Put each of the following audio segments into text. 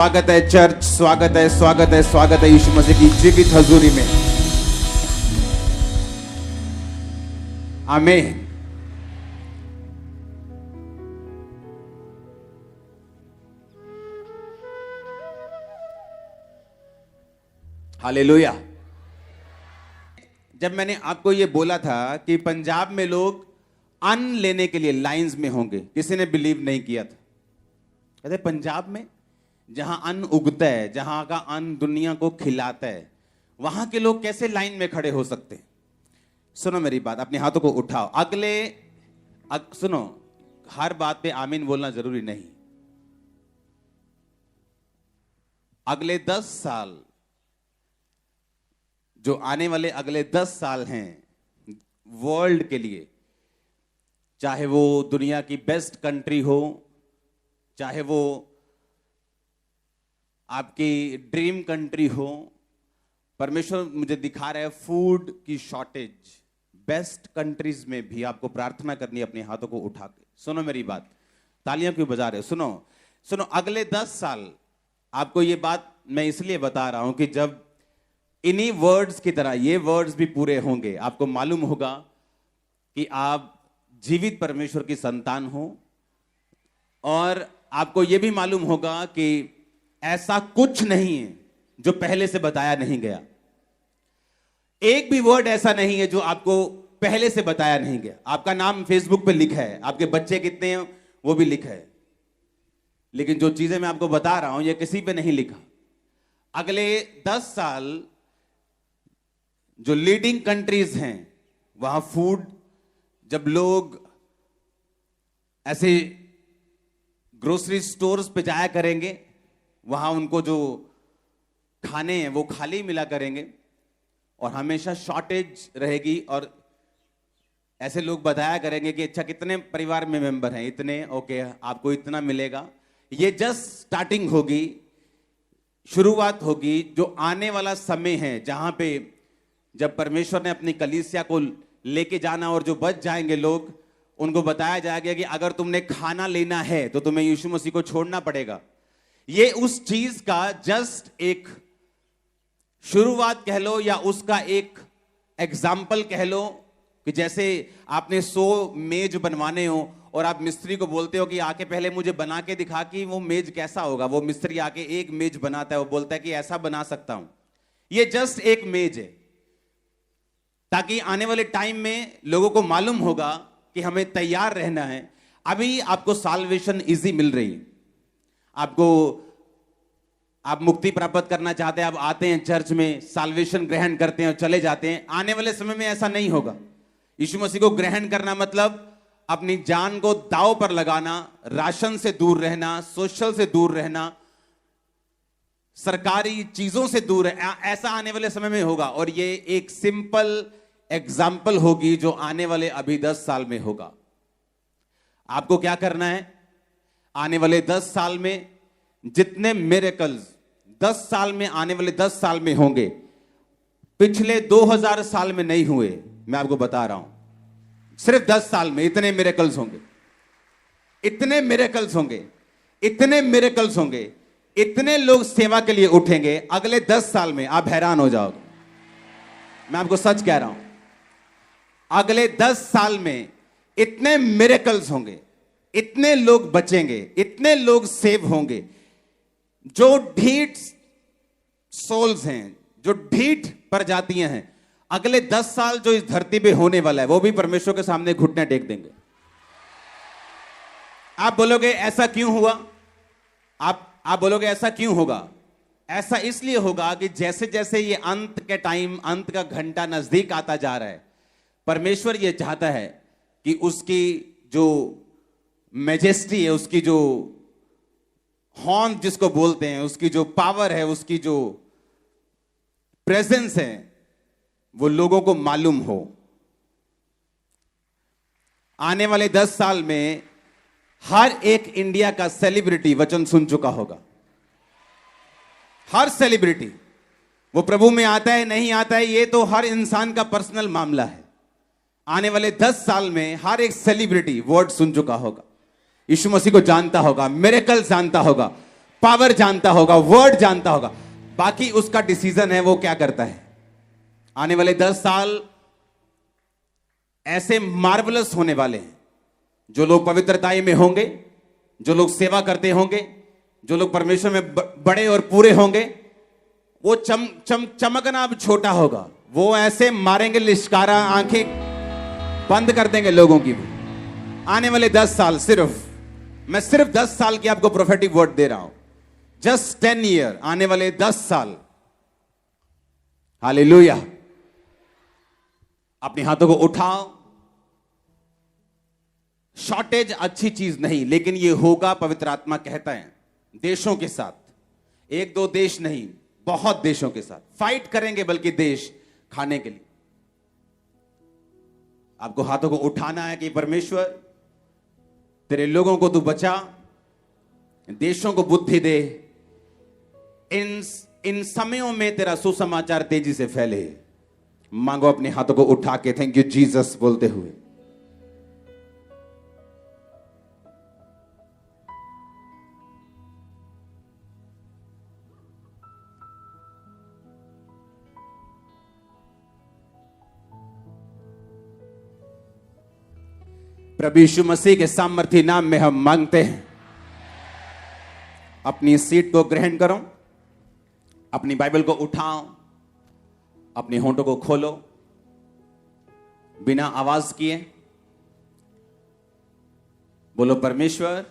स्वागत है चर्च, स्वागत है, स्वागत है, स्वागत है यीशु मसीह की जीवित हजूरी में। आमीन। हालेलुया। जब मैंने आपको यह बोला था कि पंजाब में लोग अन्न लेने के लिए लाइंस में होंगे, किसी ने बिलीव नहीं किया था। कहते पंजाब में जहां अन्न उगता है, जहां का अन्न दुनिया को खिलाता है, वहां के लोग कैसे लाइन में खड़े हो सकते हैं? सुनो मेरी बात, अपने हाथों को उठाओ। सुनो, हर बात पे आमीन बोलना जरूरी नहीं। अगले 10 साल, जो आने वाले अगले 10 साल हैं वर्ल्ड के लिए, चाहे वो दुनिया की बेस्ट कंट्री हो, चाहे वो आपकी ड्रीम कंट्री हो, परमेश्वर मुझे दिखा रहा है फूड की शॉर्टेज बेस्ट कंट्रीज में भी आपको प्रार्थना करनी है अपने हाथों को उठा के। सुनो मेरी बात, तालियां क्यों बजा रहे हो? सुनो, अगले 10 साल आपको ये बात मैं इसलिए बता रहा हूं कि जब इन्हीं वर्ड्स की तरह ये वर्ड्स भी पूरे होंगे, आपको मालूम होगा कि आप जीवित परमेश्वर की संतान हो, और आपको यह भी मालूम होगा कि ऐसा कुछ नहीं है जो पहले से बताया नहीं गया। एक भी वर्ड ऐसा नहीं है जो आपको पहले से बताया नहीं गया। आपका नाम फेसबुक पे लिखा है, आपके बच्चे कितने हैं वो भी लिखा है, लेकिन जो चीजें मैं आपको बता रहा हूं ये किसी पे नहीं लिखा। अगले 10 साल जो लीडिंग कंट्रीज हैं वहां फूड, जब लोग ऐसे ग्रोसरी स्टोर्स पे जाया करेंगे, वहां उनको जो खाने हैं वो खाली मिला करेंगे और हमेशा शॉर्टेज रहेगी, और ऐसे लोग बताया करेंगे कि अच्छा कितने परिवार में मेंबर हैं, इतने, ओके आपको इतना मिलेगा। ये जस्ट स्टार्टिंग होगी, शुरुआत होगी। जो आने वाला समय है जहां पे जब परमेश्वर ने अपनी कलीसिया को लेके जाना और जो बच जाएंगे लोग, उनको बताया जाएगा कि अगर तुमने खाना लेना है तो तुम्हें यीशु मसीह को छोड़ना पड़ेगा। ये उस चीज का जस्ट एक शुरुआत कह लो, या उसका एक एग्जाम्पल कह लो, कि जैसे आपने 100 मेज बनवाने हो और आप मिस्त्री को बोलते हो कि आके पहले मुझे बना के दिखा कि वो मेज कैसा होगा। वो मिस्त्री आके एक मेज बनाता है, वो बोलता है कि ऐसा बना सकता हूं। ये जस्ट एक मेज है, ताकि आने वाले टाइम में लोगों को मालूम होगा कि हमें तैयार रहना है। अभी आपको साल्वेशन इजी मिल रही है, आप मुक्ति प्राप्त करना चाहते हैं, आप आते हैं चर्च में, साल्वेशन ग्रहण करते हैं और चले जाते हैं। आने वाले समय में ऐसा नहीं होगा। यीशु मसीह को ग्रहण करना मतलब अपनी जान को दांव पर लगाना, राशन से दूर रहना, सोशल से दूर रहना, सरकारी चीजों से दूर है। ऐसा आने वाले समय में होगा, और ये एक सिंपल एग्जाम्पल होगी जो आने वाले अभी 10 साल में होगा। आपको क्या करना है? आने वाले 10 साल में जितने मिरेकल्स 10 साल में, आने वाले 10 साल में होंगे, पिछले 2000 साल में नहीं हुए। मैं आपको बता रहा हूं, सिर्फ 10 साल में इतने मिरेकल्स होंगे, इतने मिरेकल्स होंगे, इतने मिरेकल्स होंगे, इतने लोग सेवा के लिए उठेंगे अगले 10 साल में, आप हैरान हो जाओगे। मैं आपको सच कह रहा हूं, अगले 10 साल में इतने मिरेकल्स होंगे, इतने लोग बचेंगे, इतने लोग सेव होंगे। जो ढीठ सोल्स हैं, जो ढीठ प्रजातियां हैं, अगले 10 साल जो इस धरती पे होने वाला है, वो भी परमेश्वर के सामने घुटने टेक देंगे। आप बोलोगे ऐसा क्यों हुआ? आप बोलोगे ऐसा क्यों होगा? ऐसा इसलिए होगा कि जैसे जैसे ये अंत के टाइम, अंत का घंटा नजदीक आता जा रहा है, परमेश्वर ये चाहता है कि उसकी जो मैजेस्टी है, उसकी जो हॉर्न जिसको बोलते हैं, उसकी जो पावर है, उसकी जो प्रेजेंस है, वो लोगों को मालूम हो। आने वाले 10 साल में हर एक इंडिया का सेलिब्रिटी वचन सुन चुका होगा। हर सेलिब्रिटी, वो प्रभु में आता है नहीं आता है, ये तो हर इंसान का पर्सनल मामला है। आने वाले 10 साल में हर एक सेलिब्रिटी वर्ड सुन चुका होगा, यीशु मसीह को जानता होगा, मिरेकल जानता होगा, पावर जानता होगा, वर्ड जानता होगा, बाकी उसका डिसीजन है वो क्या करता है। आने वाले 10 साल ऐसे मार्वलस होने वाले हैं। जो लोग पवित्रताई में होंगे, जो लोग सेवा करते होंगे, जो लोग परमेश्वर में बड़े और पूरे होंगे, वो चमकना अब छोटा होगा। वो ऐसे मारेंगे लिश्कारा, आंखें बंद कर देंगे लोगों की। आने वाले 10 साल मैं सिर्फ 10 साल की आपको प्रोफेटिक वर्ड दे रहा हूं। जस्ट 10 ईयर, आने वाले 10 साल। हालेलुया। अपने हाथों को उठाओ। शॉर्टेज अच्छी चीज नहीं, लेकिन यह होगा, पवित्र आत्मा कहता है, देशों के साथ। 1-2 देश नहीं, बहुत देशों के साथ फाइट करेंगे, बल्कि देश खाने के लिए। आपको हाथों को उठाना है कि परमेश्वर तेरे लोगों को तू बचा, देशों को बुद्धि दे, इन समयों में तेरा सुसमाचार तेजी से फैले। मांगो अपने हाथों को उठा के थैंक यू जीसस बोलते हुए। प्रभु यीशु मसीह के सामर्थी नाम में हम मांगते हैं। अपनी सीट को ग्रहण करो, अपनी बाइबल को उठाओ, अपने होंठों को खोलो, बिना आवाज किए बोलो, परमेश्वर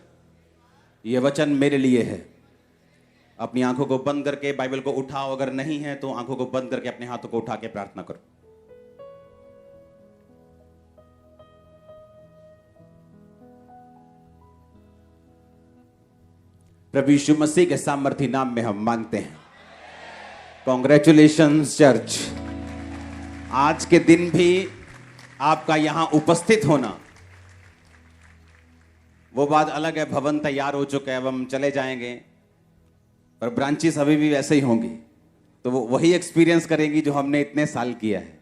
यह वचन मेरे लिए है। अपनी आंखों को बंद करके बाइबल को उठाओ, अगर नहीं है तो आंखों को बंद करके अपने हाथों को उठा के प्रार्थना करो। प्रभु यीशु मसीह के सामर्थी नाम में हम मांगते हैं। Congratulations church. आज के दिन भी आपका यहां उपस्थित होना, वो बात अलग है, भवन तैयार हो चुका है, अब हम चले जाएंगे, पर ब्रांचेस अभी भी वैसे ही होंगी, तो वो वही एक्सपीरियंस करेंगी जो हमने इतने साल किया है।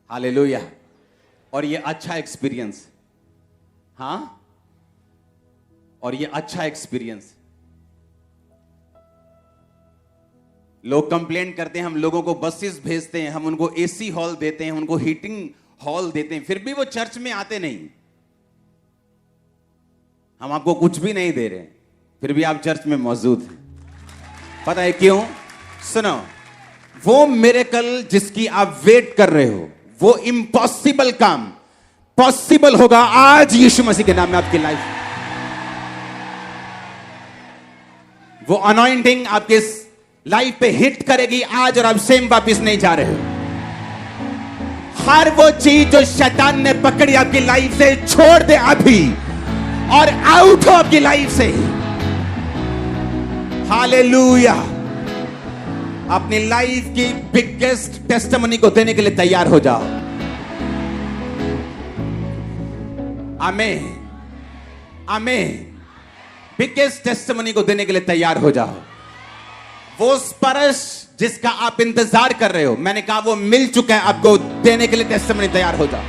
हालेलुया। और ये अच्छा एक्सपीरियंस, हाँ, और ये अच्छा एक्सपीरियंस। लोग कंप्लेंट करते हैं, हम लोगों को बसेस भेजते हैं, हम उनको एसी हॉल देते हैं, उनको हीटिंग हॉल देते हैं, फिर भी वो चर्च में आते नहीं। हम आपको कुछ भी नहीं दे रहे, फिर भी आप चर्च में मौजूद हैं। पता है क्यों? सुनो, वो मिरेकल जिसकी आप वेट कर रहे हो, वो इम्पॉसिबल काम पॉसिबल होगा आज यीशु मसीह के नाम में आपकी लाइफ। वो अनॉइंटिंग आपके लाइफ पे हिट करेगी आज, और आप सेम वापिस नहीं जा रहे हो। हर वो चीज जो शैतान ने पकड़ी आपकी लाइफ से, छोड़ दे अभी और आउट हो आपकी लाइफ से। हालेलुया। अपनी लाइफ की बिगेस्ट टेस्टिमनी को देने के लिए तैयार हो जाओ। आमीन, आमीन। बिगेस्ट टेस्टिमनी को देने के लिए तैयार हो जाओ। वो स्पर्श जिसका आप इंतजार कर रहे हो, मैंने कहा वो मिल चुका है, आपको देने के लिए टेस्टिमनी तैयार हो जाओ।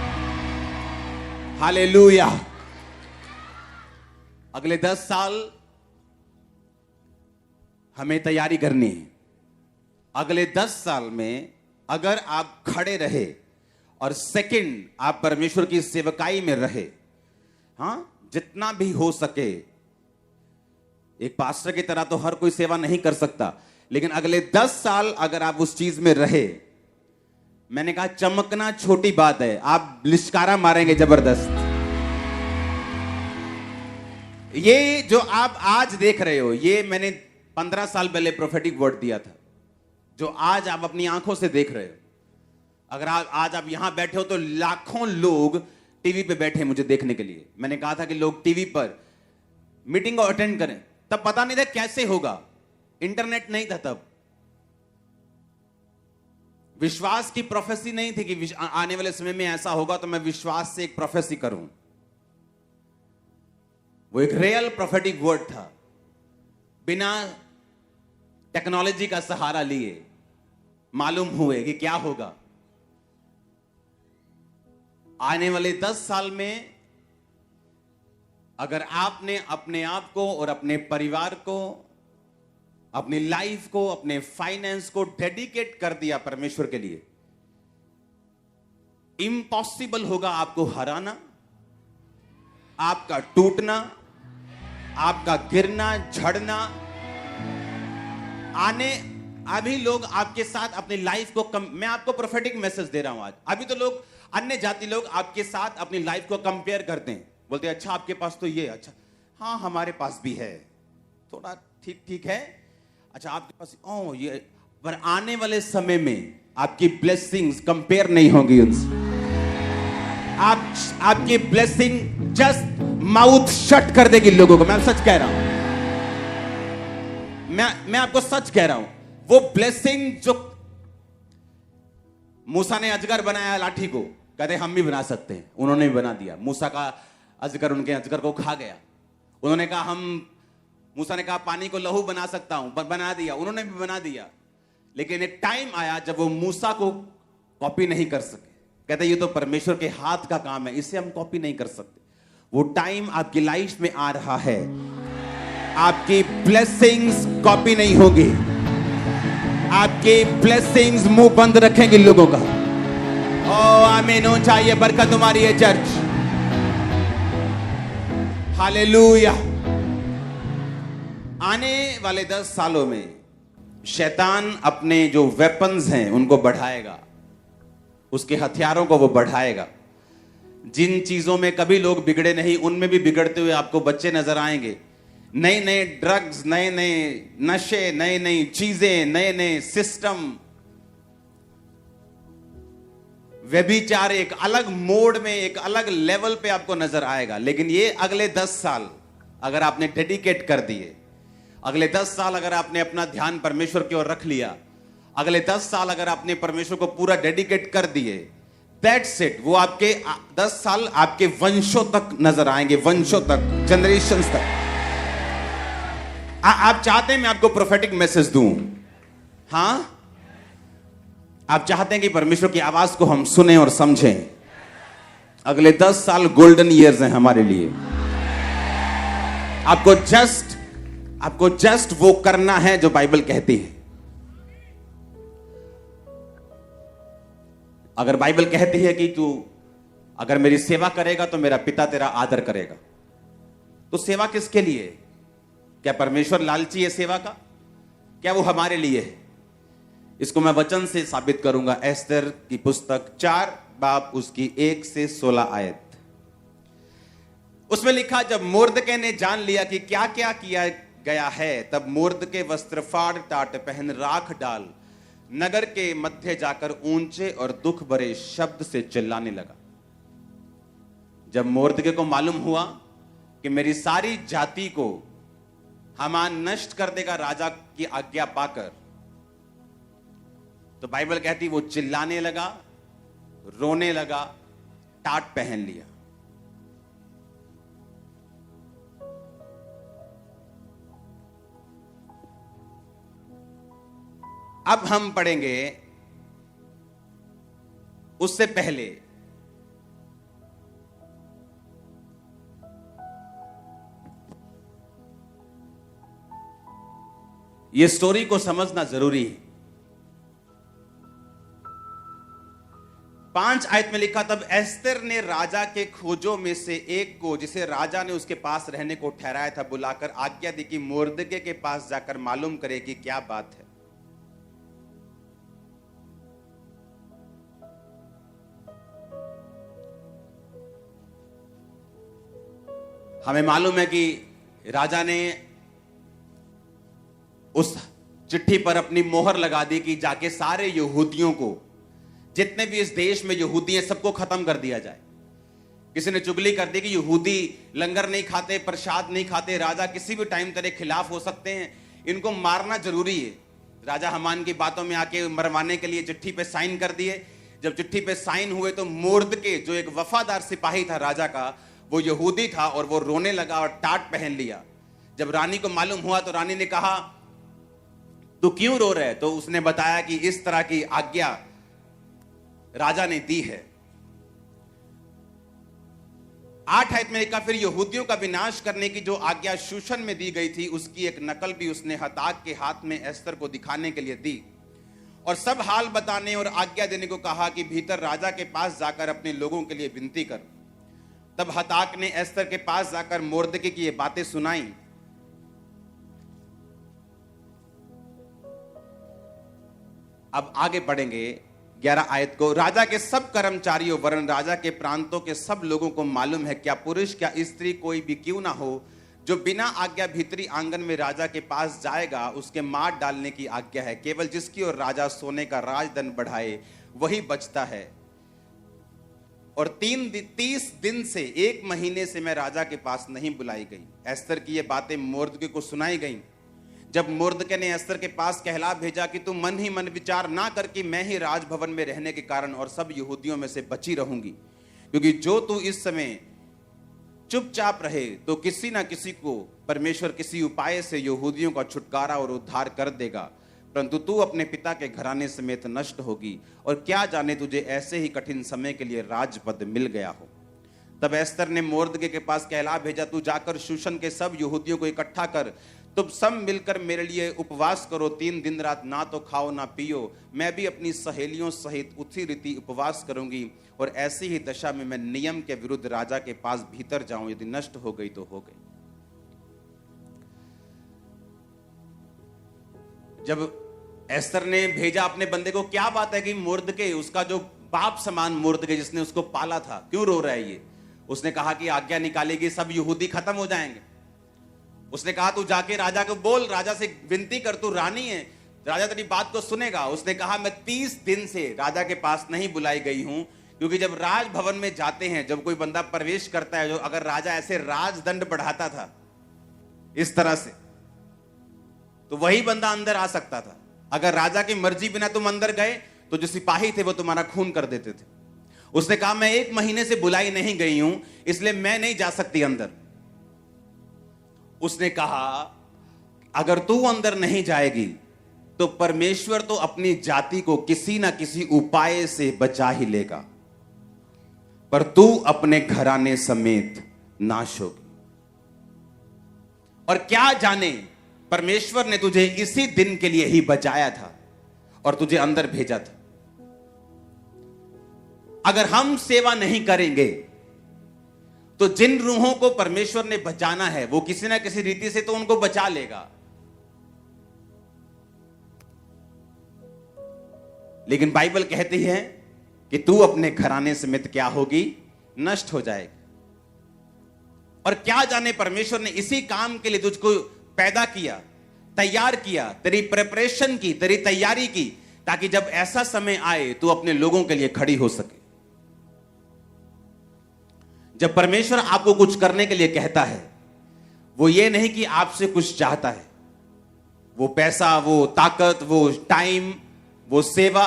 हालेलुया। अगले 10 साल हमें तैयारी करनी है। अगले 10 साल में अगर आप खड़े रहे और सेकंड आप परमेश्वर की सेवकाई में रहे, हां, जितना भी हो सके। एक पास्टर की तरह तो हर कोई सेवा नहीं कर सकता, लेकिन अगले 10 साल अगर आप उस चीज में रहे, मैंने कहा चमकना छोटी बात है, आप लिश्कारा मारेंगे जबरदस्त। ये जो आप आज देख रहे हो, ये मैंने 15 साल पहले प्रोफेटिक वर्ड दिया था, जो आज आप अपनी आंखों से देख रहे हो। अगर आज आप यहां बैठे हो तो लाखों लोग टीवी पे बैठे मुझे देखने के लिए। मैंने कहा था कि लोग टीवी पर मीटिंग को अटेंड करें, तब पता नहीं था कैसे होगा, इंटरनेट नहीं था तब, विश्वास की प्रोफेसी नहीं थी कि आने वाले समय में ऐसा होगा, तो मैं विश्वास से एक प्रोफेसी करूं। वो एक रियल प्रोफेटिक वर्ड था, बिना टेक्नोलॉजी का सहारा लिए मालूम हुए कि क्या होगा। आने वाले 10 साल में अगर आपने अपने आप को और अपने परिवार को अपनी लाइफ को, अपने फाइनेंस को डेडिकेट कर दिया परमेश्वर के लिए, इम्पॉसिबल होगा आपको हराना, आपका टूटना, आपका गिरना, झड़ना। अभी लोग आपके साथ अपनी लाइफ को मैं आपको प्रोफेटिक मैसेज दे रहा हूं आज। अभी तो लोग, अन्य जाति लोग आपके साथ अपनी लाइफ को कंपेयर करते हैं, बोलते हैं अच्छा आपके पास तो ये, अच्छा हाँ हमारे पास भी है, थोड़ा ठीक ठीक है, अच्छा आपके पास ये। पर आने वाले समय में आपकी ब्लेसिंग्स कंपेयर नहीं होगी उनसे। आपकी ब्लेसिंग जस्ट माउथ शट कर देगी लोगों को। मैं सच कह रहा हूं, मैं आपको सच कह रहा हूं। वो ब्लेसिंग जो मूसा ने अजगर बनाया लाठी को, कहते हम भी बना सकते हैं, उन्होंने भी बना दिया। मूसा का अजगर उनके अजगर को खा गया। उन्होंने कहा मूसा ने कहा पानी को लहू बना सकता हूं, बना दिया, उन्होंने भी बना दिया। लेकिन एक टाइम आया जब वो मूसा को कॉपी नहीं कर सके। कहते ये तो परमेश्वर के हाथ का काम है, इसे हम कॉपी नहीं कर सकते। वो टाइम आपकी लाइफ में आ रहा है, आपकी ब्लेसिंग्स कॉपी नहीं होगी, आपकी ब्लेसिंग्स मुंह बंद रखेंगे लोगों का। ओ आमीन हो चाहिए, बरकत तुम्हारी है चर्च। हालेलुया। आने वाले 10 सालों में शैतान अपने जो वेपन्स हैं उनको बढ़ाएगा, उसके हथियारों को वो बढ़ाएगा। जिन चीजों में कभी लोग बिगड़े नहीं, उनमें भी बिगड़ते हुए आपको बच्चे नजर आएंगे। नए नए ड्रग्स, नए नए नशे, नई नई चीजें, नए नए सिस्टम, व्यभिचार एक अलग मोड में, एक अलग लेवल पे आपको नजर आएगा। लेकिन ये अगले 10 साल अगर आपने डेडिकेट कर दिए, अगले 10 साल अगर आपने अपना ध्यान परमेश्वर की ओर रख लिया, अगले 10 साल अगर आपने परमेश्वर को पूरा डेडिकेट कर दिए, दैट्स इट। वो आपके 10 साल आपके वंशों तक नजर आएंगे, वंशों तक, जनरेशंस तक। आप चाहते हैं मैं आपको प्रोफेटिक मैसेज दूं? हां, आप चाहते हैं कि परमेश्वर की आवाज को हम सुने और समझें? अगले 10 साल गोल्डन ईयर्स हैं हमारे लिए। आपको जस्ट वो करना है जो बाइबल कहती है। अगर बाइबल कहती है कि तू अगर मेरी सेवा करेगा तो मेरा पिता तेरा आदर करेगा, तो सेवा किसके लिए? क्या परमेश्वर लालची है सेवा का? क्या वो हमारे लिए है? इसको मैं वचन से साबित करूंगा। एस्तर की पुस्तक 4 बाब उसकी 1 से 16 आयत। उसमें लिखा, जब मोर्दके ने जान लिया कि क्या क्या किया गया है, तब मोर्दके वस्त्र फाड़ टाट पहन राख डाल नगर के मध्य जाकर ऊंचे और दुख भरे शब्द से चिल्लाने लगा। जब मोर्दके को मालूम हुआ कि मेरी सारी जाति को हामान नष्ट कर देगा राजा की आज्ञा पाकर, तो बाइबल कहती वो चिल्लाने लगा, रोने लगा, टाट पहन लिया। अब हम पढ़ेंगे उससे पहले यह स्टोरी को समझना जरूरी है। 5 आयत में लिखा, तब एस्तर ने राजा के खोजों में से एक को, जिसे राजा ने उसके पास रहने को ठहराया था, बुलाकर आज्ञा दी कि मोर्दके के पास जाकर मालूम करे कि क्या बात है। हमें मालूम है कि राजा ने उस चिट्ठी पर अपनी मोहर लगा दी कि जाके सारे यहूदियों को, जितने भी इस देश में यहूदी हैं, सबको खत्म कर दिया जाए। किसी ने चुगली कर दी कि यहूदी लंगर नहीं खाते, प्रसाद नहीं खाते, राजा किसी भी टाइम तेरे खिलाफ हो सकते हैं, इनको मारना जरूरी है। राजा हामान की बातों में आके मरवाने के लिए चिट्ठी पे साइन कर दिए। जब चिट्ठी पे साइन हुए तो मोर्दके, जो एक वफादार सिपाही था राजा का, वो यहूदी था और वो रोने लगा और टाट पहन लिया। जब रानी को मालूम हुआ तो रानी ने कहा, तू क्यों रो रहे? तो उसने बताया कि इस तरह की आज्ञा राजा ने दी है। 8 आयत में लिखा, फिर यहूदियों का विनाश करने की जो आज्ञा शूशन में दी गई थी उसकी एक नकल भी उसने हताक के हाथ में एस्तर को दिखाने के लिए दी और सब हाल बताने और आज्ञा देने को कहा कि भीतर राजा के पास जाकर अपने लोगों के लिए विनती कर। तब हताक ने एस्तर के पास जाकर मोर्दके की ये बातें सुनाई। अब आगे पढ़ेंगे 11 आयत को। राजा के सब कर्मचारियों वरन राजा के प्रांतों के सब लोगों को मालूम है, क्या पुरुष क्या स्त्री कोई भी क्यों ना हो, जो बिना आज्ञा भीतरी आंगन में राजा के पास जाएगा उसके मार डालने की आज्ञा है। केवल जिसकी ओर राजा सोने का राजदंड बढ़ाए वही बचता है। और 30 दिन से 1 महीने से मैं राजा के पास नहीं बुलाई गई। एस्तर की ये बातें मोर्दके को सुनाई गई। जब मोर्दके ने एस्तर के पास कहला भेजा कि तू मन ही मन विचार ना कर कि मैं ही राजभवन में रहने के कारण और सब यहूदियों में से बची रहूंगी, क्योंकि जो तू इस समय चुपचाप रहे तो किसी ना किसी को परमेश्वर किसी उपाय से यहूदियों का छुटकारा और उद्धार कर देगा, परंतु तू अपने पिता के घराने समेत नष्ट होगी। और क्या जाने तुझे ऐसे ही कठिन समय के लिए राजपद मिल गया हो। तब एस्तर ने मोर्दके के पास कहला भेजा, तू जाकर शूशन के सब यहूदियों को इकट्ठा कर, तुम सब मिलकर मेरे लिए उपवास करो, 3 दिन रात ना तो खाओ ना पियो। मैं भी अपनी सहेलियों सहित उसी रीति उपवास करूंगी और ऐसी ही दशा में मैं नियम के विरुद्ध राजा के पास भीतर जाऊं, यदि नष्ट हो गई तो हो गई। जब एस्तर ने भेजा अपने बंदे को, क्या बात है कि मोर्दके, उसका जो बाप समान मोर्दके जिसने उसको पाला था, क्यों रो रहा है ये? उसने कहा कि आज्ञा निकालेगी, सब यहूदी खत्म हो जाएंगे। उसने कहा तू जाके राजा को बोल, राजा से विनती कर, तू रानी है, राजा तेरी बात को सुनेगा। उसने कहा मैं 30 दिन से राजा के पास नहीं बुलाई गई हूं, क्योंकि जब राजभवन में जाते हैं, जब कोई बंदा प्रवेश करता है, जो अगर राजा ऐसे राजदंड बढ़ाता था इस तरह से, तो वही बंदा अंदर आ सकता था। अगर राजा की मर्जी बिना तुम अंदर गए तो जो सिपाही थे वो तुम्हारा खून कर देते थे। उसने कहा मैं 1 महीने से बुलाई नहीं गई हूं, इसलिए मैं नहीं जा सकती अंदर। उसने कहा अगर तू अंदर नहीं जाएगी तो परमेश्वर तो अपनी जाति को किसी ना किसी उपाय से बचा ही लेगा, पर तू अपने घराने समेत नाश होगी। और क्या जाने परमेश्वर ने तुझे इसी दिन के लिए ही बचाया था और तुझे अंदर भेजा था। अगर हम सेवा नहीं करेंगे तो जिन रूहों को परमेश्वर ने बचाना है वो किसी ना किसी रीति से तो उनको बचा लेगा, लेकिन बाइबल कहती है कि तू अपने घराने समेत क्या होगी, नष्ट हो जाएगी। और क्या जाने परमेश्वर ने इसी काम के लिए तुझको पैदा किया, तैयार किया, तेरी प्रिपरेशन की, तेरी तैयारी की, ताकि जब ऐसा समय आए तू अपने लोगों के लिए खड़ी हो सके। जब परमेश्वर आपको कुछ करने के लिए कहता है, वो ये नहीं कि आपसे कुछ चाहता है। वो पैसा, वो ताकत, वो टाइम, वो सेवा,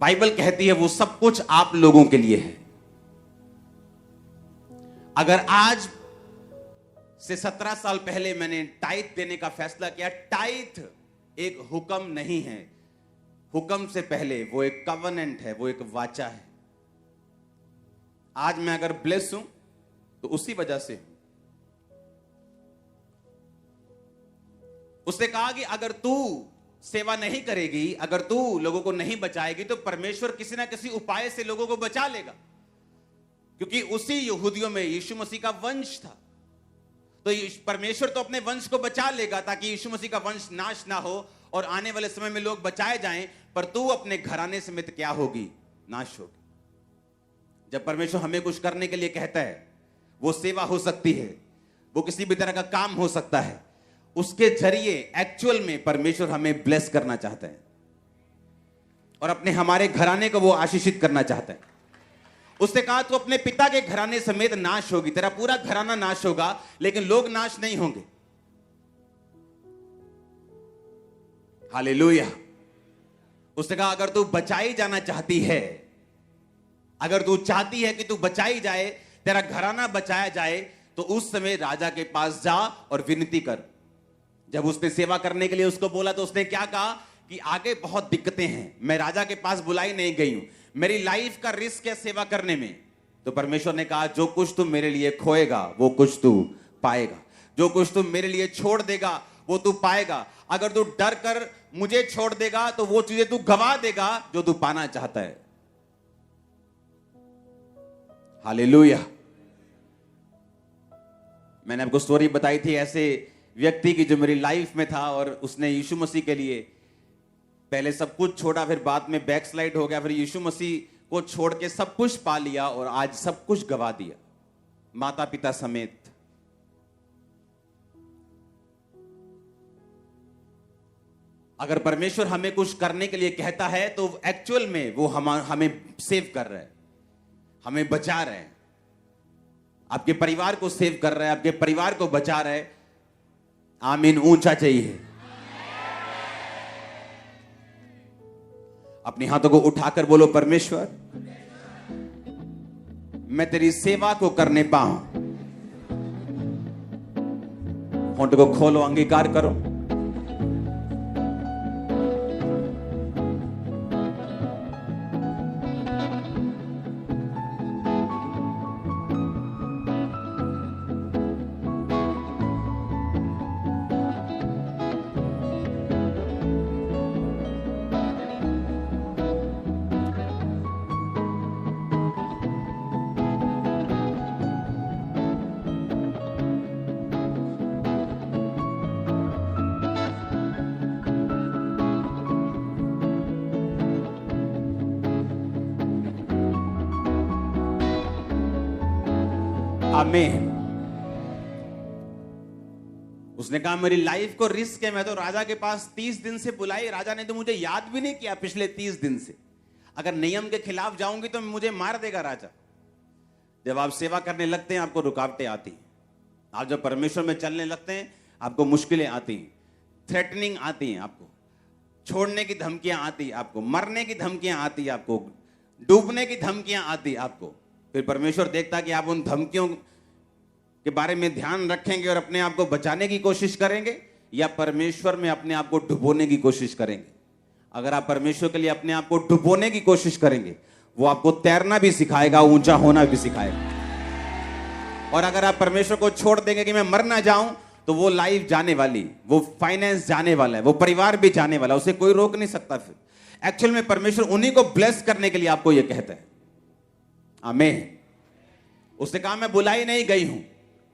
बाइबल कहती है वो सब कुछ आप लोगों के लिए है। अगर आज से 17 साल पहले मैंने टाइथ देने का फैसला किया, टाइथ एक हुक्म नहीं है, हुक्म से पहले वो एक कवनेंट है, वो एक वाचा है। आज मैं अगर ब्लेस हूं तो उसी वजह से। उसने कहा कि अगर तू सेवा नहीं करेगी, अगर तू लोगों को नहीं बचाएगी, तो परमेश्वर किसी ना किसी उपाय से लोगों को बचा लेगा, क्योंकि उसी यहूदियों में यीशु मसीह का वंश था। तो परमेश्वर तो अपने वंश को बचा लेगा ताकि यीशु मसीह का वंश नाश ना हो और आने वाले समय में लोग बचाए जाएं, पर तू अपने घराने समेत क्या होगी, नाश होगी। जब परमेश्वर हमें कुछ करने के लिए कहता है, वो सेवा हो सकती है, वो किसी भी तरह का काम हो सकता है, उसके जरिए एक्चुअल में परमेश्वर हमें ब्लेस करना चाहता है और अपने हमारे घराने को वो आशीषित करना चाहता है। उसने कहा तू अपने पिता के घराने समेत नाश होगी, तेरा पूरा घराना नाश होगा, लेकिन लोग नाश नहीं होंगे। हालेलुया। उसने कहा अगर तू बचाई जाना चाहती है, अगर तू चाहती है कि तू बचाई जाए, तेरा घराना बचाया जाए, तो उस समय राजा के पास जा और विनती कर। जब उसने सेवा करने के लिए उसको बोला तो उसने क्या कहा कि आगे बहुत दिक्कतें हैं, मैं राजा के पास बुलाई नहीं गई हूं, मेरी लाइफ का रिस्क है सेवा करने में। तो परमेश्वर ने कहा जो कुछ तुम मेरे लिए खोएगा वो कुछ तू पाएगा, जो कुछ तुम मेरे लिए छोड़ देगा वो तू पाएगा। अगर तू डर कर मुझे छोड़ देगा तो वो चीजें तू गवा देगा जो तू पाना चाहता है। हालेलुया। मैंने आपको स्टोरी बताई थी ऐसे व्यक्ति की जो मेरी लाइफ में था और उसने यीशु मसीह के लिए पहले सब कुछ छोड़ा, फिर बाद में बैकस्लाइड हो गया, फिर यीशु मसीह को छोड़ के सब कुछ पा लिया और आज सब कुछ गवा दिया, माता पिता समेत। अगर परमेश्वर हमें कुछ करने के लिए कहता है तो एक्चुअल में वो हमें सेव कर रहा है, हमें बचा रहा है। आपके परिवार को सेव कर रहा है, आपके परिवार को बचा रहा है। आमीन ऊंचा चाहिए। अपने हाथों को उठाकर बोलो, परमेश्वर मैं तेरी सेवा को करने पाऊं। होंठ को खोलो, अंगीकार करो। आमीन। उसने कहा मेरी लाइफ को रिस्क है, मैं तो राजा के पास 30 दिन से बुलाई, राजा ने तो मुझे याद भी नहीं किया पिछले 30 दिन से। अगर नियम के खिलाफ जाऊंगी तो मुझे मार देगा राजा। जब आप सेवा करने लगते हैं आपको रुकावटें आती हैं, आप जब परमेश्वर में चलने लगते हैं आपको मुश्किलें आती हैं, थ्रेटनिंग आती हैं, आपको छोड़ने की धमकियां आती हैं, आपको मरने की धमकियां आती हैं, आपको डूबने की धमकियां आती हैं आपको। फिर परमेश्वर देखता कि आप उन धमकियों के बारे में ध्यान रखेंगे और अपने आप को बचाने की कोशिश करेंगे या परमेश्वर में अपने आप को डुबोने की कोशिश करेंगे। अगर आप परमेश्वर के लिए अपने आप को डुबोने की कोशिश करेंगे वो आपको तैरना भी सिखाएगा, ऊंचा होना भी सिखाएगा। और अगर आप परमेश्वर को छोड़ देंगे कि मैं मर ना जाऊं तो वो लाइफ जाने वाली, वो फाइनेंस जाने वाला है, वो परिवार भी जाने वाला, उसे कोई रोक नहीं सकता। फिर एक्चुअल में परमेश्वर उन्हीं को ब्लेस करने के लिए आपको यह कहता है। आमीन। उसने कहा मैं बुलाई नहीं गई हूं,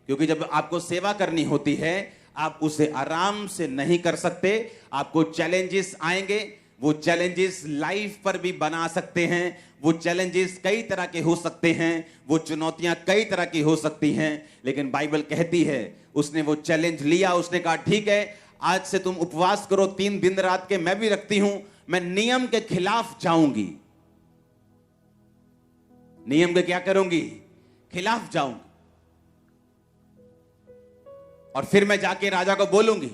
क्योंकि जब आपको सेवा करनी होती है आप उसे आराम से नहीं कर सकते। आपको चैलेंजेस आएंगे, वो चैलेंजेस लाइफ पर भी बना सकते हैं, वो चैलेंजेस कई तरह के हो सकते हैं, वो चुनौतियां कई तरह की हो सकती हैं। लेकिन बाइबल कहती है उसने वो चैलेंज लिया, उसने कहा ठीक है आज से तुम उपवास करो 3 दिन रात के, मैं भी रखती हूं, मैं नियम के खिलाफ जाऊंगी। नियम के क्या करूंगी? खिलाफ जाऊंगी। और फिर मैं जाके राजा को बोलूंगी।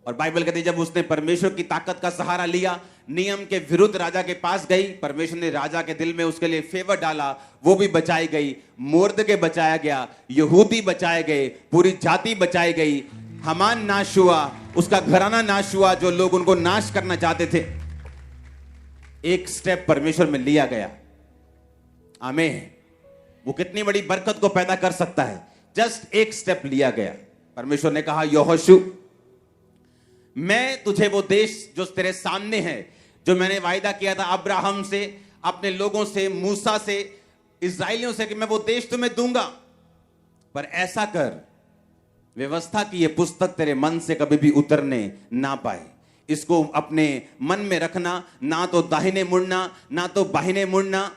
और बाइबल कहती है जब उसने परमेश्वर की ताकत का सहारा लिया, नियम के विरुद्ध राजा के पास गई, परमेश्वर ने राजा के दिल में उसके लिए फेवर डाला, वो भी बचाई गई, मोर्दके बचाया गया, यहूदी बचाए गए, पूरी जाति बचाई गई, हमान नाश हुआ, उसका घराना नाश हुआ, जो लोग उनको नाश करना चाहते थे। एक स्टेप परमेश्वर में लिया गया। आमीन। वो कितनी बड़ी बरकत को पैदा कर सकता है, जस्ट एक स्टेप लिया गया। परमेश्वर ने कहा यहोशू मैं तुझे वो देश जो तेरे सामने है, जो मैंने वायदा किया था अब्राहम से, अपने लोगों से, मूसा से, इस्राएलियों से कि मैं वो देश तुम्हें दूंगा, पर ऐसा कर व्यवस्था की ये पुस्तक तेरे मन से कभी भी उतरने ना पाए। इसको अपने मन में रखना, ना तो दाहिने मुड़ना ना तो बाहिने मुड़ना।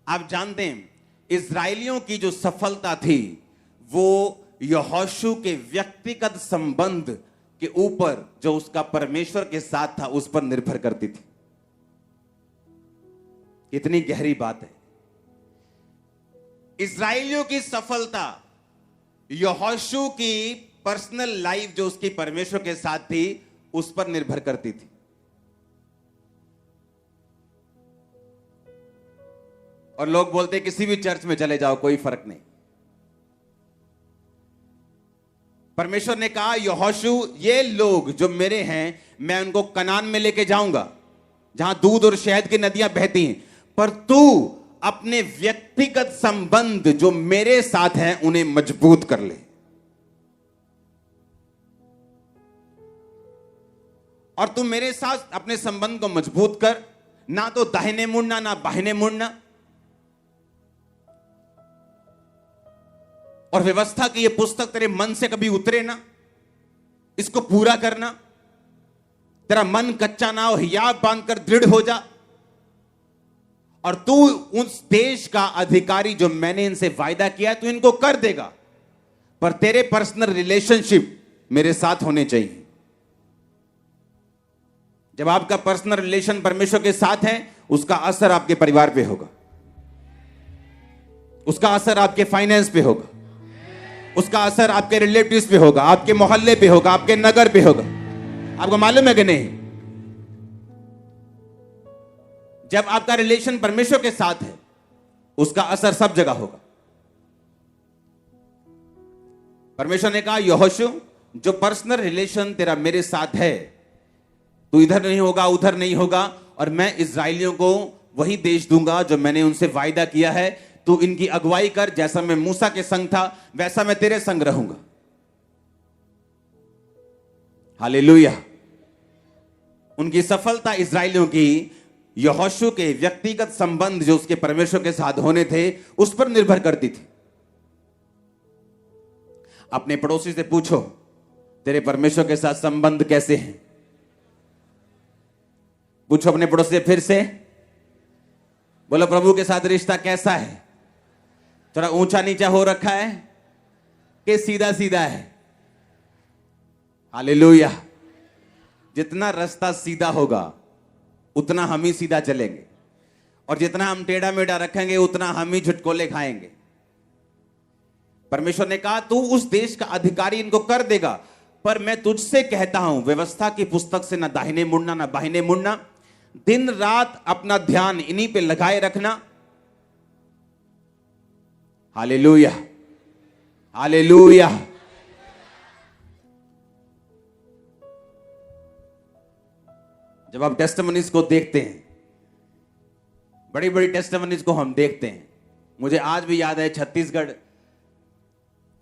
आप जानते हैं इस्राएलियों की जो सफलता थी वो यहोशू के व्यक्तिगत संबंध के ऊपर, जो उसका परमेश्वर के साथ था, उस पर निर्भर करती थी। इतनी गहरी बात है। इस्राएलियों की सफलता यहोशू की पर्सनल लाइफ जो उसकी परमेश्वर के साथ थी उस पर निर्भर करती थी। और लोग बोलते किसी भी चर्च में चले जाओ कोई फर्क नहीं। परमेश्वर ने कहा यहोशू ये लोग जो मेरे हैं मैं उनको कनान में लेके जाऊंगा जहां दूध और शहद की नदियां बहती हैं, पर तू अपने व्यक्तिगत संबंध जो मेरे साथ हैं उन्हें मजबूत कर ले। और तू मेरे साथ अपने संबंध को मजबूत कर, ना तो दाहिने मुड़ना ना बाहिने मुड़ना। और व्यवस्था की यह पुस्तक तेरे मन से कभी उतरे ना, इसको पूरा करना। तेरा मन कच्चा ना हो, हियाब बांधकर दृढ़ हो जा। और तू उस देश का अधिकारी जो मैंने इनसे वायदा किया तू इनको कर देगा, पर तेरे पर्सनल रिलेशनशिप मेरे साथ होने चाहिए। जब आपका पर्सनल रिलेशन परमेश्वर के साथ है, उसका असर आपके परिवार पे होगा, उसका असर आपके फाइनेंस पे होगा, उसका असर आपके रिलेटिव्स पे होगा, आपके मोहल्ले पे होगा, आपके नगर पे होगा। आपको मालूम है कि नहीं? जब आपका रिलेशन परमेश्वर के साथ है, उसका असर सब जगह होगा। परमेश्वर ने कहा, यहोशू, जो पर्सनल रिलेशन तेरा मेरे साथ है, तू इधर नहीं होगा, उधर नहीं होगा, और मैं इस्राएलियों को वही देश दूंगा जो मैंने उनसे वायदा किया है। तू इनकी अगुवाई कर, जैसा मैं मूसा के संग था वैसा मैं तेरे संग रहूंगा। हालेलुया। उनकी सफलता इस्राएलियों की यहोशू के व्यक्तिगत संबंध जो उसके परमेश्वर के साथ होने थे उस पर निर्भर करती थी। अपने पड़ोसी से पूछो, तेरे परमेश्वर के साथ संबंध कैसे हैं? पूछो अपने पड़ोसी से फिर से, बोलो प्रभु के साथ रिश्ता कैसा है? थोड़ा ऊंचा नीचा हो रखा है कि सीधा सीधा है? हालेलुया। जितना रास्ता सीधा होगा उतना हम ही सीधा चलेंगे, और जितना हम टेढ़ा मेढ़ा रखेंगे उतना हम ही झुटकोले खाएंगे। परमेश्वर ने कहा, तू उस देश का अधिकारी इनको कर देगा, पर मैं तुझसे कहता हूं, व्यवस्था की पुस्तक से ना दाहिने मुड़ना ना बाहिने मुड़ना। दिन रात अपना ध्यान इन्हीं पे लगाए रखना। Hallelujah, hallelujah. जब आप टेस्टिमनीज को देखते हैं, बड़ी बड़ी टेस्टिमनीज को हम देखते हैं, मुझे आज भी याद है छत्तीसगढ़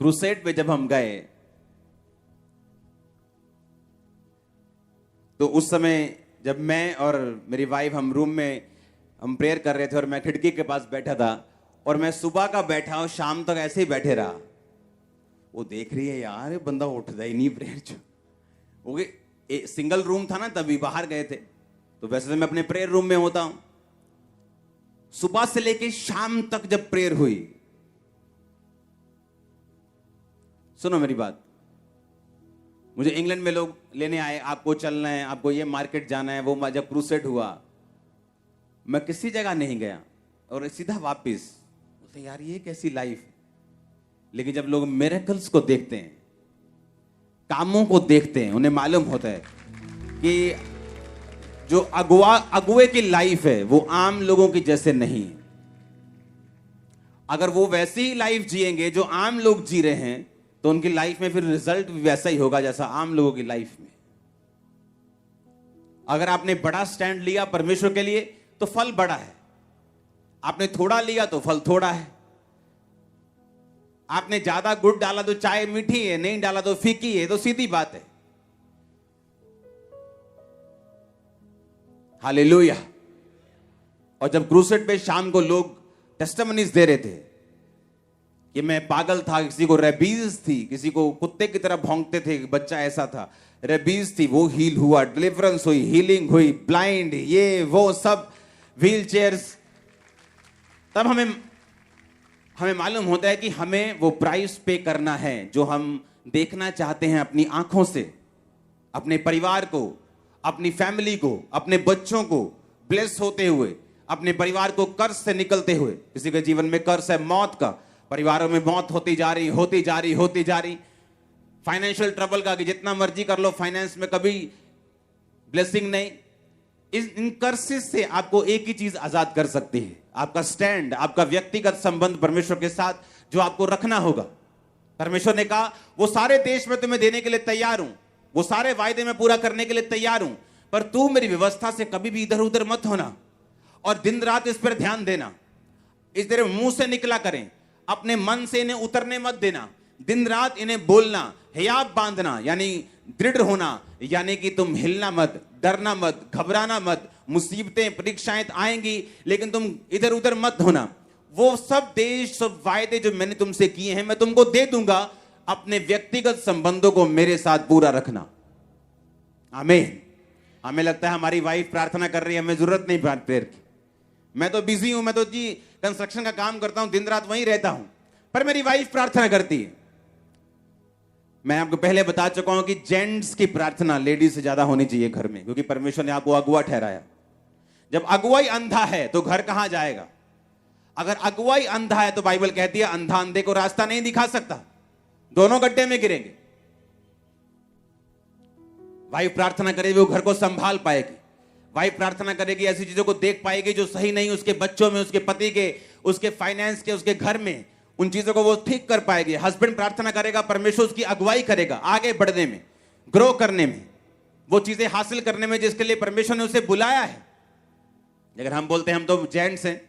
क्रूसेड पे जब हम गए, तो उस समय जब मैं और मेरी वाइफ हम रूम में हम प्रेयर कर रहे थे, और मैं खिड़की के पास बैठा था, और मैं सुबह का बैठा और शाम तक ऐसे ही बैठे रहा। वो देख रही है, यार ये बंदा उठता ही नहीं प्रेयर। वो सिंगल रूम था ना, तभी बाहर गए थे, तो वैसे तो मैं अपने प्रेयर रूम में होता हूं। सुबह से लेके शाम तक जब प्रेयर हुई, सुनो मेरी बात, मुझे इंग्लैंड में लोग लेने आए, आपको चलना है, आपको ये मार्केट जाना है, वो जब क्रूसेड हुआ मैं किसी जगह नहीं गया और सीधा वापस। बोलते यार ये कैसी लाइफ है। लेकिन जब लोग मिरेकल्स को देखते हैं, कामों को देखते हैं, उन्हें मालूम होता है कि जो अगुए की लाइफ है वो आम लोगों की जैसे नहीं है। अगर वो वैसी ही लाइफ जिएंगे जो आम लोग जी रहे हैं, तो उनकी लाइफ में फिर रिजल्ट भी वैसा ही होगा जैसा आम लोगों की लाइफ में। अगर आपने बड़ा स्टैंड लिया परमेश्वर के लिए तो फल बड़ा है, आपने थोड़ा लिया तो फल थोड़ा है। आपने ज्यादा गुड़ डाला तो चाय मीठी है, नहीं डाला तो फीकी है, तो सीधी बात है। हालेलुया। और जब क्रूसेड पे शाम को लोग टेस्टिमनीज दे रहे थे कि मैं पागल था, किसी को रेबीज थी, किसी को कुत्ते की तरह भौंकते थे, बच्चा ऐसा था, रेबीज थी, वो हील हुआ, डिलीवरेंस हुई, हीलिंग हुई, ब्लाइंड ये वो सब, व्हील चेयर्स। तब हमें मालूम होता है कि हमें वो प्राइस पे करना है जो हम देखना चाहते हैं अपनी आंखों से, अपने परिवार को, अपनी फैमिली को, अपने बच्चों को ब्लेस होते हुए, अपने परिवार को कर्ज से निकलते हुए। किसी के जीवन में कर्ज है मौत का, परिवारों में मौत होती जा रही, फाइनेंशियल ट्रबल का कि जितना मर्जी कर लो, फाइनेंस में कभी ब्लेसिंग नहीं। इन कर्सेस से आपको एक ही चीज आजाद कर सकती है, आपका स्टैंड, आपका व्यक्तिगत संबंध परमेश्वर के साथ जो आपको रखना होगा। परमेश्वर ने कहा वो सारे देश में तुम्हें देने के लिए तैयार हूं, वो सारे वायदे में पूरा करने के लिए तैयार हूं, पर तू मेरी व्यवस्था से कभी भी इधर उधर मत होना और दिन रात इस पर ध्यान देना। इस तेरे मुंह से निकला करें, अपने मन से इन्हें उतरने मत देना। दिन रात इन्हें बोलना, हियाब बांधना यानी दृढ़ होना, यानी कि तुम हिलना मत, डरना मत, घबराना मत। मुसीबतें परीक्षाएं आएंगी लेकिन तुम इधर उधर मत होना। वो सब देश, सब वायदे जो मैंने तुमसे किए हैं मैं तुमको दे दूंगा। अपने व्यक्तिगत संबंधों को मेरे साथ पूरा रखना। आमीन। हमें लगता है हमारी वाइफ प्रार्थना कर रही है, हमें जरूरत नहीं प्रेयर की। मैं तो बिजी हूं, मैं तो जी कंस्ट्रक्शन का काम करता हूं, दिन रात वहीं रहता हूं, पर मेरी वाइफ प्रार्थना करती है। मैं आपको पहले बता चुका हूं कि जेंट्स की प्रार्थना लेडीज से ज्यादा होनी चाहिए घर में, क्योंकि परमेश्वर ने आपको अगुआ ठहराया। जब अगुवाई अंधा है तो घर कहां जाएगा? अगर अगुवाई अंधा है तो बाइबल कहती है अंधा अंधे को रास्ता नहीं दिखा सकता, दोनों गड्ढे में गिरेंगे। वाइफ प्रार्थना करेगी वो घर को संभाल पाएगी। वाइफ प्रार्थना करेगी ऐसी चीजों को देख पाएगी जो सही नहीं, उसके बच्चों में, उसके पति के, उसके फाइनेंस के, उसके घर में, उन चीजों को वो ठीक कर पाएगी। हस्बैंड प्रार्थना करेगा, परमेश्वर उसकी अगुवाई करेगा आगे बढ़ने में, ग्रो करने में, वो चीजें हासिल करने में जिसके लिए परमेश्वर ने उसे बुलाया है। अगर हम बोलते हैं हम तो जेंट्स हैं,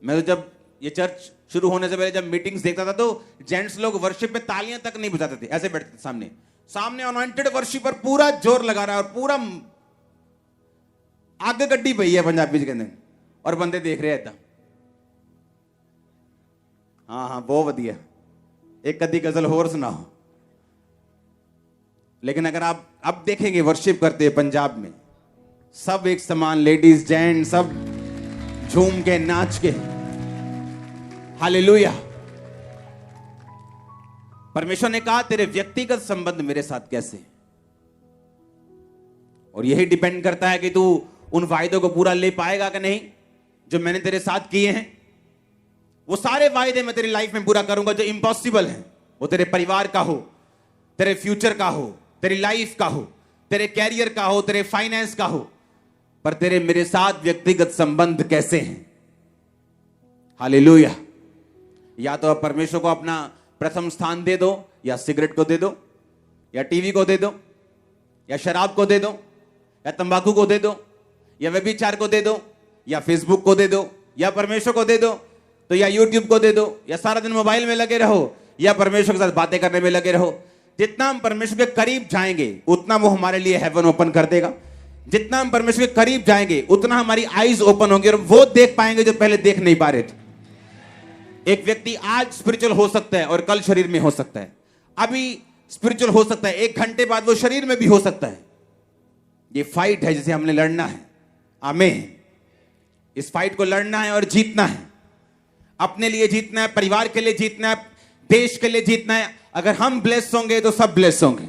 मैं तो जब ये चर्च शुरू होने से पहले जब मीटिंग्स देखता था तो जेंट्स लोग वर्शिप में तालियां तक नहीं बजाते थे, ऐसे बैठते थे सामने सामने अनॉइंटेड वर्शिपर पूरा जोर लगा रहा है और पूरा आगे गड्डी पई है पंजाबी के अंदर और बंदे देख रहे हैं। हाँ हाँ बहुत बढ़िया, एक कदी गजल होर सुनाओ। लेकिन अगर आप अब देखेंगे वर्शिप करते हैं पंजाब में, सब एक समान, लेडीज जेंट सब झूम के नाच के, हालेलुया। परमेश्वर ने कहा तेरे व्यक्तिगत संबंध मेरे साथ कैसे, और यही डिपेंड करता है कि तू उन वायदों को पूरा ले पाएगा कि नहीं जो मैंने तेरे साथ किए हैं। वो सारे वायदे मैं तेरी लाइफ में पूरा करूंगा जो इम्पॉसिबल है, वो तेरे परिवार का हो, तेरे फ्यूचर का हो, तेरी लाइफ का हो, तेरे कैरियर का हो, तेरे फाइनेंस का हो, पर तेरे मेरे साथ व्यक्तिगत संबंध कैसे हैं। हालेलुया। या तो आप परमेश्वर को अपना प्रथम स्थान दे दो, या सिगरेट को दे दो, या टीवी को दे दो, या शराब को दे दो, या तंबाकू को दे दो, या व्यभिचार को दे दो, या फेसबुक को दे दो, या परमेश्वर को दे दो, तो या यूट्यूब को दे दो, या सारा दिन मोबाइल में लगे रहो, या परमेश्वर के साथ बातें करने में लगे रहो। जितना हम परमेश्वर के करीब जाएंगे उतना वो हमारे लिए हेवन ओपन कर देगा। जितना हम परमेश्वर के करीब जाएंगे उतना हमारी आईज ओपन होंगी और वो देख पाएंगे जो पहले देख नहीं पा रहे थे। एक व्यक्ति आज स्पिरिचुअल हो सकता है और कल शरीर में हो सकता है, अभी स्पिरिचुअल हो सकता है, 1 घंटे बाद वो शरीर में भी हो सकता है। ये फाइट है जिसे हमने लड़ना है। आमीन। इस फाइट को लड़ना है और जीतना है। अपने लिए जीतना है, परिवार के लिए जीतना है, देश के लिए जीतना है। अगर हम ब्लेस होंगे तो सब ब्लेस होंगे।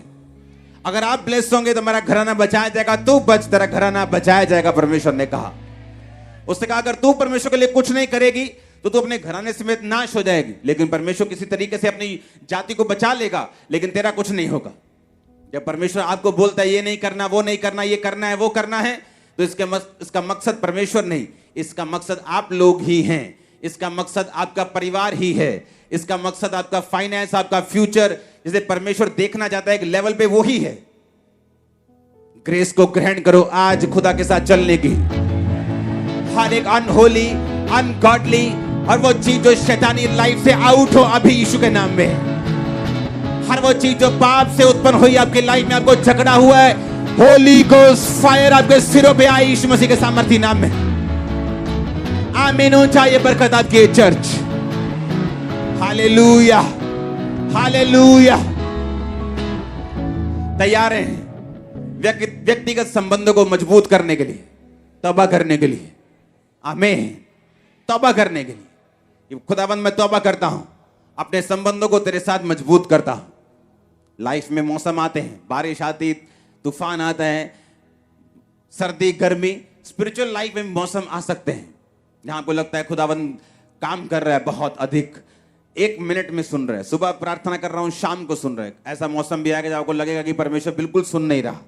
अगर आप ब्लेस होंगे तो हमारा घराना बचाया जाएगा। तू बच, तेरा घराना बचाया जाएगा, परमेश्वर ने कहा। उसने कहा अगर तू परमेश्वर के लिए कुछ नहीं करेगी तो तू अपने घराने समेत नाश हो जाएगी, लेकिन परमेश्वर किसी तरीके से अपनी जाति को बचा लेगा, लेकिन तेरा कुछ नहीं होगा। जब परमेश्वर आपको बोलता है ये नहीं करना, वो नहीं करना, ये करना है, वो करना है, तो इसका मकसद परमेश्वर नहीं, इसका मकसद आप लोग ही हैं। इसका मकसद आपका परिवार ही है। इसका मकसद आपका फाइनेंस, आपका फ्यूचर, जिसे परमेश्वर देखना चाहता है एक लेवल पे, वो ही है। ग्रेस को ग्रहण करो आज खुदा के साथ चलने की। हर एक अनहोली, अनगॉडली और वो चीज जो शैतानी लाइफ से आउट हो अभी यीशु के नाम में। हर वो चीज जो पाप से उत्पन्न हुई आपकी लाइफ में, आपको झगड़ा हुआ है, होली गोस्ट फायर आपके सिरों पे आई यीशु मसीह के सामर्थी नाम में। आमीन। चाहिए बरकत आपकी चर्च। Hallelujah, hallelujah. तैयार हैं व्यक्तिगत संबंधों को मजबूत करने के लिए, तौबा करने के लिए। आमीन। तौबा करने के लिए। खुदावंद मैं तौबा करता हूं, अपने संबंधों को तेरे साथ मजबूत करता हूं। लाइफ में मौसम आते हैं, बारिश आती, तूफान आता है, सर्दी गर्मी, स्पिरिचुअल लाइफ में मौसम आ सकते हैं जहां आपको लगता है खुदावंद काम कर रहा है बहुत अधिक, 1 मिनट में सुन रहा है, सुबह प्रार्थना कर रहा हूं, शाम को सुन रहा है। ऐसा मौसम भी आएगा जब आपको लगेगा कि परमेश्वर बिल्कुल सुन नहीं रहा,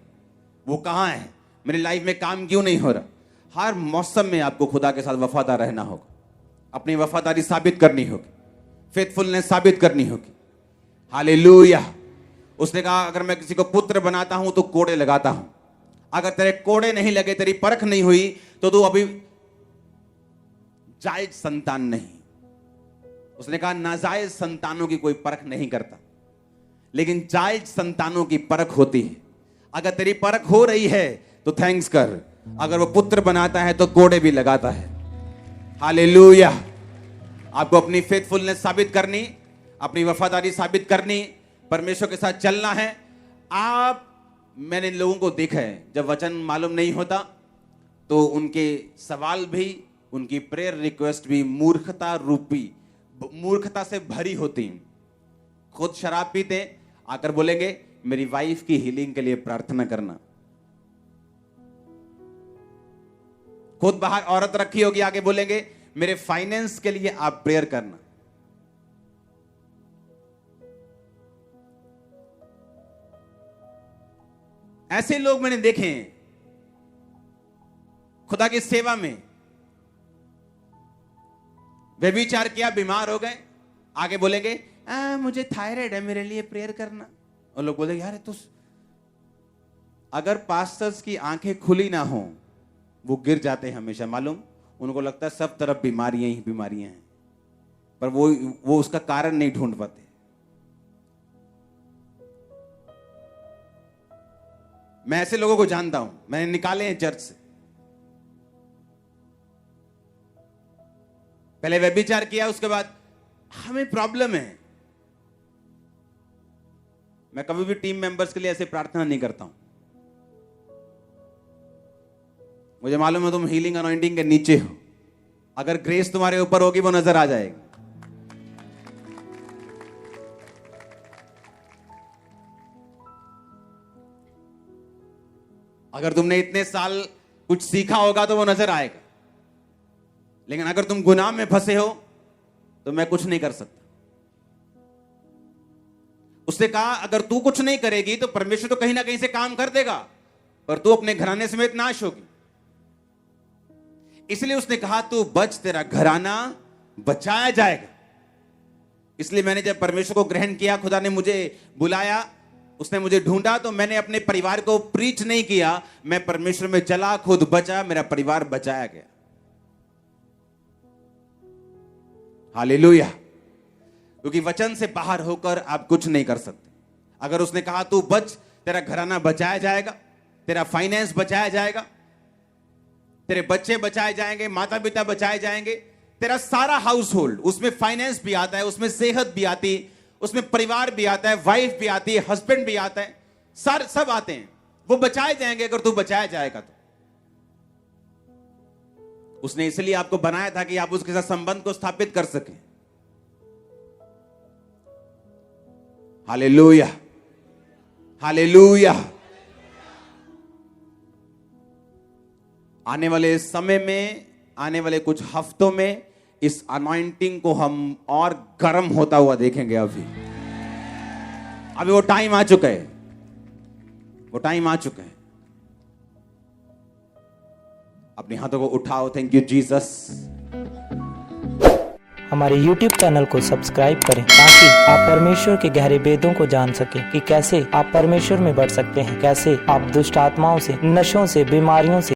वो कहां है, मेरी लाइफ में काम क्यों नहीं हो रहा। हर मौसम में आपको खुदा के साथ वफादार रहना होगा, अपनी वफादारी साबित करनी होगी, फेथफुलनेस साबित करनी होगी। हालेलुया। उसने कहा अगर मैं किसी को पुत्र बनाता हूं तो कोड़े लगाता हूं। अगर तेरे कोड़े नहीं लगे, तेरी परख नहीं हुई, तो तू अभी जायज संतान नहीं। उसने कहा नाजायज संतानों की कोई परख नहीं करता, लेकिन जायज संतानों की परख होती है। अगर तेरी परख हो रही है तो थैंक्स कर, अगर वो पुत्र बनाता है तो कोड़े भी लगाता है। हालेलुया। आपको अपनी फेथफुलनेस साबित करनी, अपनी वफादारी साबित करनी, परमेश्वर के साथ चलना है। मैंने लोगों को देखा है, जब वचन मालूम नहीं होता तो उनके सवाल भी, उनकी प्रेयर रिक्वेस्ट भी मूर्खता से भरी होती हैं। खुद शराब पीते, आकर बोलेंगे मेरी वाइफ की हीलिंग के लिए प्रार्थना करना। खुद बाहर औरत रखी होगी, आगे बोलेंगे मेरे फाइनेंस के लिए आप प्रेयर करना। ऐसे लोग मैंने देखे हैं खुदा की सेवा में। व्यभिचार किया, बीमार हो गए, आगे बोलेंगे मुझे थायराइड है, मेरे लिए प्रेयर करना। और लोग बोलेंगे यार तो अगर पास्टर्स की आंखें खुली ना हो वो गिर जाते हैं हमेशा, मालूम। उनको लगता है सब तरफ बीमारियां ही बीमारियां हैं, पर वो उसका कारण नहीं ढूंढ पाते। मैं ऐसे लोगों को जानता हूं, मैंने निकाले हैं चर्च से। पहले व्यभिचार किया, उसके बाद हमें प्रॉब्लम है। मैं कभी भी टीम मेंबर्स के लिए ऐसे प्रार्थना नहीं करता हूं। मुझे मालूम है तुम हीलिंग अनॉइंटिंग के नीचे हो, अगर ग्रेस तुम्हारे ऊपर होगी वो नजर आ जाएगी। अगर तुमने इतने साल कुछ सीखा होगा तो वो नजर आएगा, लेकिन अगर तुम गुनाह में फंसे हो तो मैं कुछ नहीं कर सकता। उसने कहा अगर तू कुछ नहीं करेगी तो परमेश्वर तो कहीं ना कहीं से काम कर देगा, पर तू अपने घराने समेत नाश होगी। इसलिए उसने कहा तू बच, तेरा घराना बचाया जाएगा। इसलिए मैंने जब परमेश्वर को ग्रहण किया, खुदा ने मुझे बुलाया, उसने मुझे ढूंढा, तो मैंने अपने परिवार को प्रीच नहीं किया, मैं परमेश्वर में चला, खुद बचा, मेरा परिवार बचाया गया। हालेलुया। क्योंकि वचन से बाहर होकर आप कुछ नहीं कर सकते। अगर उसने कहा तू बच, तेरा घराना बचाया जाएगा, तेरा फाइनेंस बचाया जाएगा, तेरे बच्चे बचाए जाएंगे, माता पिता बचाए जाएंगे, तेरा सारा हाउस होल्ड, उसमें फाइनेंस भी आता है, उसमें सेहत भी आती है, उसमें परिवार भी आता है, वाइफ भी आती है, हस्बैंड भी आता है, सब आते हैं, वो बचाए जाएंगे अगर तू बचाया जाएगा तो। उसने इसलिए आपको बनाया था कि आप उसके साथ संबंध को स्थापित कर सकें। Hallelujah, hallelujah. आने वाले समय में, आने वाले कुछ हफ्तों में इस अनॉइंटिंग को हम और गर्म होता हुआ देखेंगे। अभी वो टाइम आ चुका है, वो टाइम आ चुका है। अपने हाथों को उठाओ। Thank you Jesus. हमारे YouTube चैनल को सब्सक्राइब करें ताकि आप परमेश्वर के गहरे वेदों को जान सकें कि कैसे आप परमेश्वर में बढ़ सकते हैं, कैसे आप दुष्ट आत्माओं से, नशों से, बीमारियों से